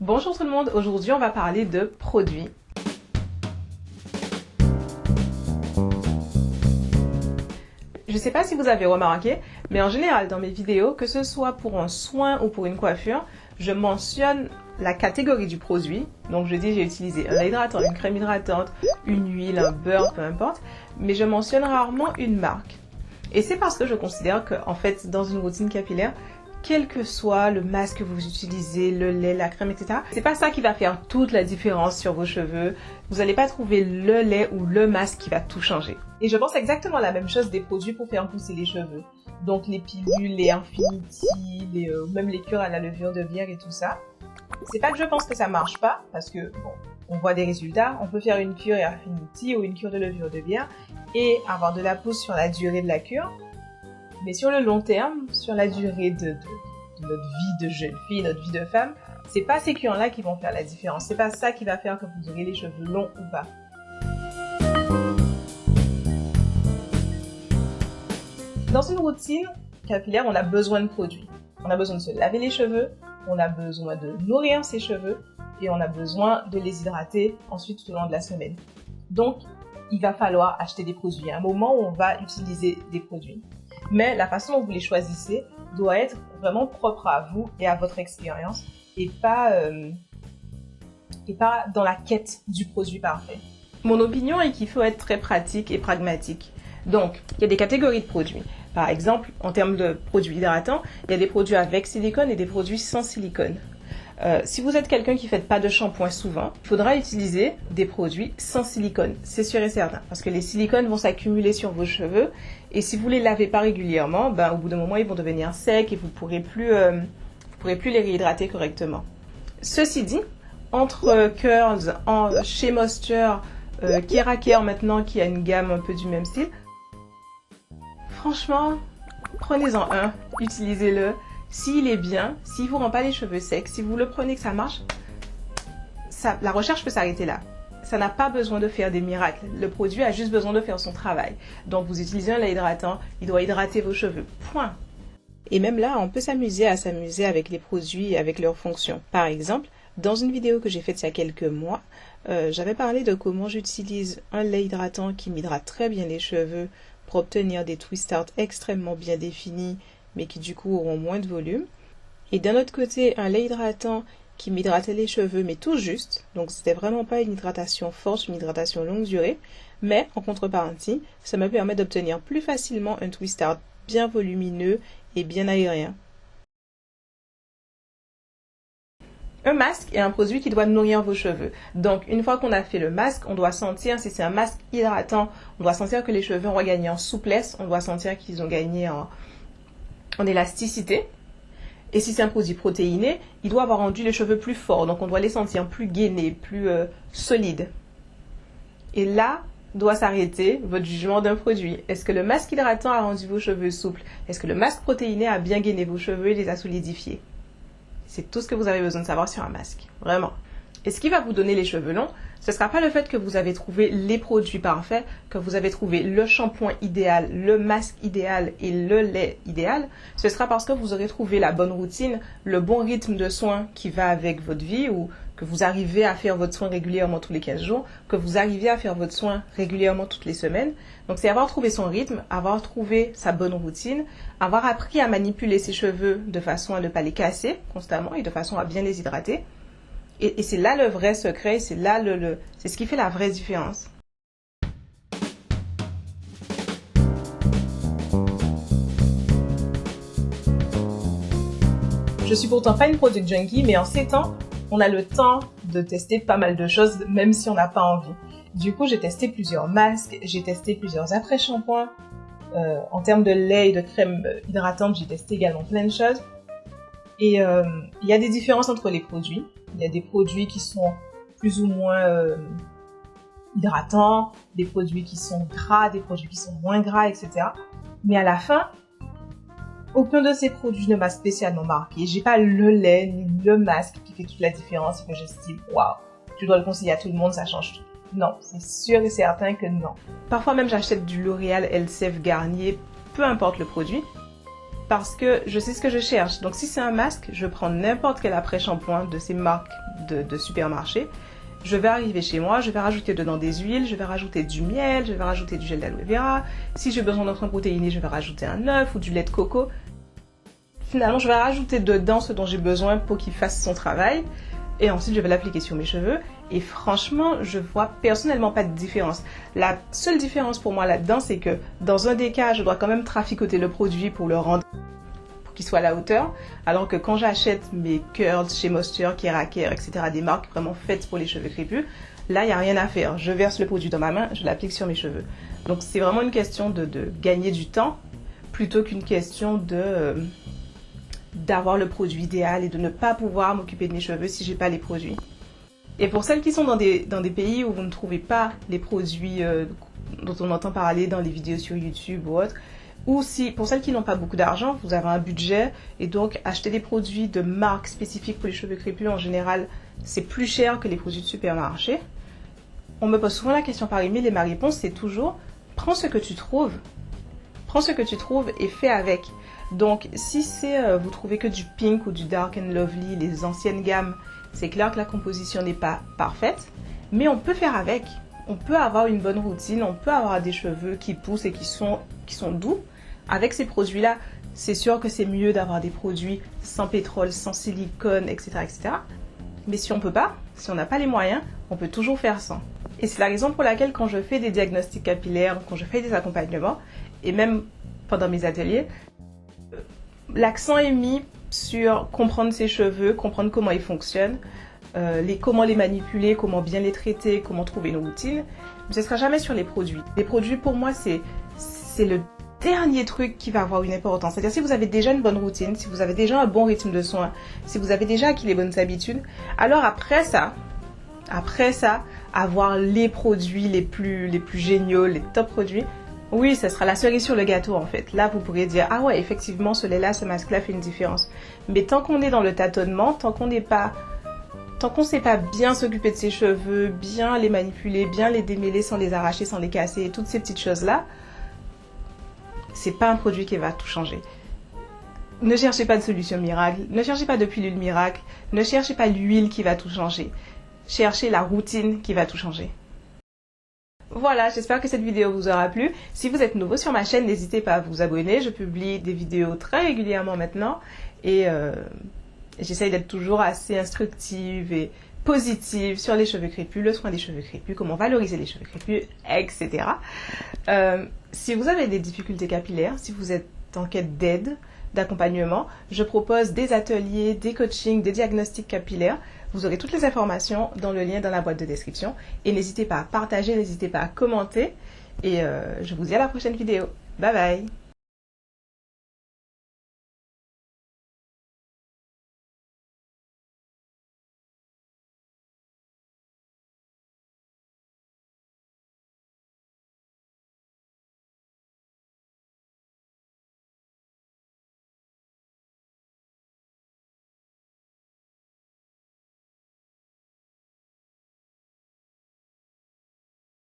Bonjour tout le monde, aujourd'hui on va parler de produits. Je ne sais pas si vous avez remarqué, mais en général dans mes vidéos, que ce soit pour un soin ou pour une coiffure, je mentionne la catégorie du produit. Donc je dis j'ai utilisé un hydratant, une crème hydratante, une huile, un beurre, peu importe, mais je mentionne rarement une marque. Et c'est parce que je considère que, en fait, dans une routine capillaire, quel que soit le masque que vous utilisez, le lait, la crème, etc., c'est pas ça qui va faire toute la différence sur vos cheveux. Vous n'allez pas trouver le lait ou le masque qui va tout changer. Et je pense exactement la même chose des produits pour faire pousser les cheveux. Donc les pilules, les Infinity, même les cures à la levure de bière et tout ça. C'est pas que je pense que ça marche pas, parce que bon, on voit des résultats. On peut faire une cure Infinity ou une cure de levure de bière et avoir de la pousse sur la durée de la cure. Mais sur le long terme, sur la durée de notre vie de jeune fille, notre vie de femme, c'est pas ces cures-là qui vont faire la différence. C'est pas ça qui va faire que vous aurez les cheveux longs ou pas. Dans une routine capillaire, on a besoin de produits. On a besoin de se laver les cheveux, on a besoin de nourrir ses cheveux et on a besoin de les hydrater ensuite tout au long de la semaine. Donc, il va falloir acheter des produits. Il y a un moment où on va utiliser des produits. Mais la façon dont vous les choisissez doit être vraiment propre à vous et à votre expérience et pas dans la quête du produit parfait. Mon opinion est qu'il faut être très pratique et pragmatique. Donc, il y a des catégories de produits. Par exemple, en termes de produits hydratants, il y a des produits avec silicone et des produits sans silicone. Si vous êtes quelqu'un qui ne fait pas de shampoing souvent, il faudra utiliser des produits sans silicone, c'est sûr et certain, parce que les silicones vont s'accumuler sur vos cheveux et si vous les lavez pas régulièrement, au bout d'un moment ils vont devenir secs et vous pourrez plus les réhydrater correctement. Ceci dit, entre Curls, chez Moisture, Keraker maintenant qui a une gamme un peu du même style, franchement, prenez-en un, utilisez-le. S'il est bien, s'il ne vous rend pas les cheveux secs, si vous le prenez que ça marche, la recherche peut s'arrêter là. Ça n'a pas besoin de faire des miracles. Le produit a juste besoin de faire son travail. Donc vous utilisez un lait hydratant, il doit hydrater vos cheveux. Point. Et même là, on peut s'amuser avec les produits et avec leurs fonctions. Par exemple, dans une vidéo que j'ai faite il y a quelques mois, j'avais parlé de comment j'utilise un lait hydratant qui m'hydrate très bien les cheveux pour obtenir des twist art extrêmement bien définis mais qui du coup auront moins de volume. Et d'un autre côté, un lait hydratant qui m'hydratait les cheveux, mais tout juste. Donc c'était vraiment pas une hydratation forte, une hydratation longue durée. Mais en contrepartie, ça me permet d'obtenir plus facilement un twist art bien volumineux et bien aérien. Un masque est un produit qui doit nourrir vos cheveux. Donc, une fois qu'on a fait le masque, on doit sentir, si c'est un masque hydratant, on doit sentir que les cheveux ont regagné en souplesse, on doit sentir qu'ils ont gagné en élasticité. Et si c'est un produit protéiné, il doit avoir rendu les cheveux plus forts. Donc on doit les sentir plus gainés, plus solides. Et là doit s'arrêter votre jugement d'un produit. Est-ce que le masque hydratant a rendu vos cheveux souples? Est-ce que le masque protéiné a bien gainé vos cheveux et les a solidifiés? C'est tout ce que vous avez besoin de savoir sur un masque. Vraiment. Et ce qui va vous donner les cheveux longs, ce ne sera pas le fait que vous avez trouvé les produits parfaits, que vous avez trouvé le shampoing idéal, le masque idéal et le lait idéal. Ce sera parce que vous aurez trouvé la bonne routine, le bon rythme de soins qui va avec votre vie ou que vous arrivez à faire votre soin régulièrement tous les 15 jours, que vous arrivez à faire votre soin régulièrement toutes les semaines. Donc c'est avoir trouvé son rythme, avoir trouvé sa bonne routine, avoir appris à manipuler ses cheveux de façon à ne pas les casser constamment et de façon à bien les hydrater. Et c'est là le vrai secret, c'est là c'est ce qui fait la vraie différence. Je suis pourtant pas une product junkie, mais en ces temps, on a le temps de tester pas mal de choses, même si on n'a pas envie. Du coup, j'ai testé plusieurs masques, j'ai testé plusieurs après-shampoings. En termes de lait et de crème hydratante, j'ai testé également plein de choses. Et il y a des différences entre les produits. Il y a des produits qui sont plus ou moins hydratants, des produits qui sont gras, des produits qui sont moins gras, etc. Mais à la fin, aucun de ces produits ne m'a spécialement marqué. J'ai pas le lait ni le masque qui fait toute la différence et que j'estime, waouh, je dois le conseiller à tout le monde, ça change tout. Non, c'est sûr et certain que non. Parfois même j'achète du L'Oréal, Elseve, Garnier, peu importe le produit. parce que je sais ce que je cherche. Donc si c'est un masque, je prends n'importe quel après-shampoing de ces marques de supermarché. Je vais arriver chez moi, je vais rajouter dedans des huiles, je vais rajouter du miel, je vais rajouter du gel d'aloe vera. Si j'ai besoin d'un crème protéiné, je vais rajouter un œuf ou du lait de coco. Finalement, je vais rajouter dedans ce dont j'ai besoin pour qu'il fasse son travail. Et ensuite, je vais l'appliquer sur mes cheveux. Et franchement, je vois personnellement pas de différence. La seule différence pour moi là-dedans, c'est que dans un des cas, je dois quand même traficoter le produit pour le rendre, pour qu'il soit à la hauteur. Alors que quand j'achète mes curls chez Moisture, Keraker, etc., des marques vraiment faites pour les cheveux crépus, là, il n'y a rien à faire. Je verse le produit dans ma main, je l'applique sur mes cheveux. Donc, c'est vraiment une question de gagner du temps plutôt qu'une question d'avoir le produit idéal et de ne pas pouvoir m'occuper de mes cheveux si j'ai pas les produits. Et pour celles qui sont dans des pays où vous ne trouvez pas les produits dont on entend parler dans les vidéos sur YouTube ou autre, ou si pour celles qui n'ont pas beaucoup d'argent, vous avez un budget et donc acheter des produits de marque spécifiques pour les cheveux crépus en général, c'est plus cher que les produits de supermarché. On me pose souvent la question par email et ma réponse c'est toujours prends ce que tu trouves. Prends ce que tu trouves et fais avec. Donc, si vous trouvez que du Pink ou du Dark and Lovely, les anciennes gammes, c'est clair que la composition n'est pas parfaite, mais on peut faire avec. On peut avoir une bonne routine, on peut avoir des cheveux qui poussent et qui sont doux. Avec ces produits-là, c'est sûr que c'est mieux d'avoir des produits sans pétrole, sans silicone, etc., etc. Mais si on peut pas, si on n'a pas les moyens, on peut toujours faire sans. Et c'est la raison pour laquelle quand je fais des diagnostics capillaires, quand je fais des accompagnements, et même pendant mes ateliers, l'accent est mis sur comprendre ses cheveux, comprendre comment ils fonctionnent, comment les manipuler, comment bien les traiter, comment trouver une routine. Mais ce ne sera jamais sur les produits. Les produits, pour moi, c'est le dernier truc qui va avoir une importance. C'est-à-dire si vous avez déjà une bonne routine, si vous avez déjà un bon rythme de soins, si vous avez déjà acquis les bonnes habitudes, alors après ça, avoir les produits les plus géniaux, les top produits, oui, ça sera la cerise sur le gâteau en fait. Là, vous pourrez dire, ah ouais, effectivement, ce lait-là, ce masque-là fait une différence. Mais tant qu'on est dans le tâtonnement, tant qu'on ne sait pas bien s'occuper de ses cheveux, bien les manipuler, bien les démêler sans les arracher, sans les casser, et toutes ces petites choses-là, c'est pas un produit qui va tout changer. Ne cherchez pas de solution miracle, ne cherchez pas de pilule miracle, ne cherchez pas l'huile qui va tout changer. Cherchez la routine qui va tout changer. Voilà, j'espère que cette vidéo vous aura plu. Si vous êtes nouveau sur ma chaîne, n'hésitez pas à vous abonner. Je publie des vidéos très régulièrement maintenant et j'essaye d'être toujours assez instructive et positive sur les cheveux crépus, le soin des cheveux crépus, comment valoriser les cheveux crépus, etc. Si vous avez des difficultés capillaires, si vous êtes en quête d'aide, d'accompagnement, je propose des ateliers, des coachings, des diagnostics capillaires. Vous aurez toutes les informations dans le lien dans la boîte de description. Et n'hésitez pas à partager, n'hésitez pas à commenter. Et je vous dis à la prochaine vidéo. Bye bye!